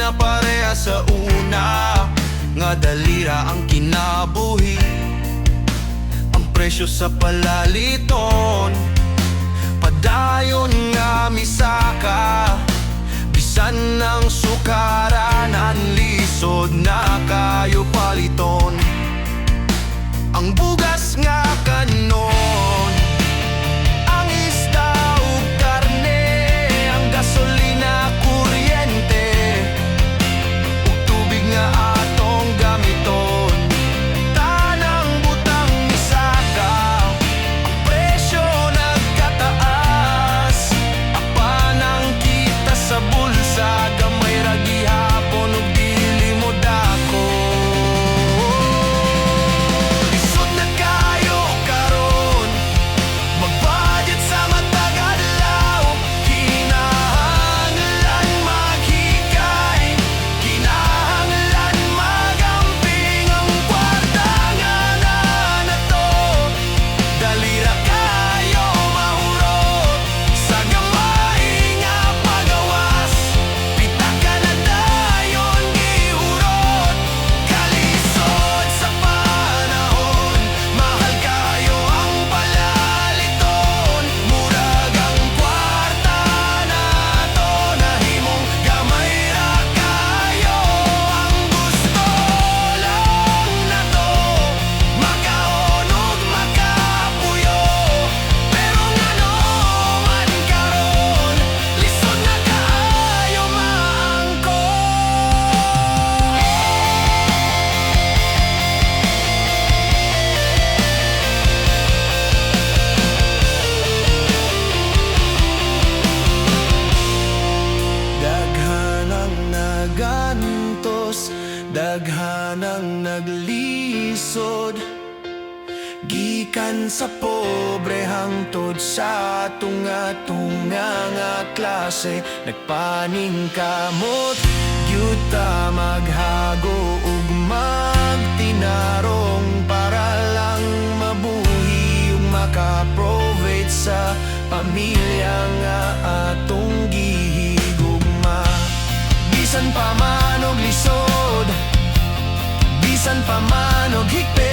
na pareha sa una, nga dalira ang kinabuhi. Ang presyo sa palaliton, padayon nga misaka. Bisan ng sukaranan, lisod na kayo paliton. Ang bugas nga kanon, ang isda ug karne, ang gasolina, kuryente, ug tubig nga atong gamiton. Tanang butang misaka, ang presyo nagkataas. Apan ang kita sa bulsa, gamay ra gihapon ug dili mo dako. Lisod na kayo karon, mag-budget sa matag adlaw. Kinahanglan maghikay, kinahanglan magamping. Ang kwarta nga nato, dali ra kayo mahurot. Sa gamay nga pagawas, pitaka na dayon gihurot. Kalisod sa panahon, mahal kayo ang palaliton. Murag ang kwarta nato, nahimong gamay ra kayo. Ang gusto lang nato, makaon ug makapuyo. Pero ngano man karon, lisod na kaayo maangkon. Daghan ang nagantos, daghan ang naglisod, gikan sa pobre hangtod sa tunga-tunga nga klase. Nagpaningkamot gyud ta maghago ug magtinarong, para lang mabuhi ug maka-provide sa pamilya nga atong gihigugma. Bisan pa man og lisod, bisan pa man og higpit,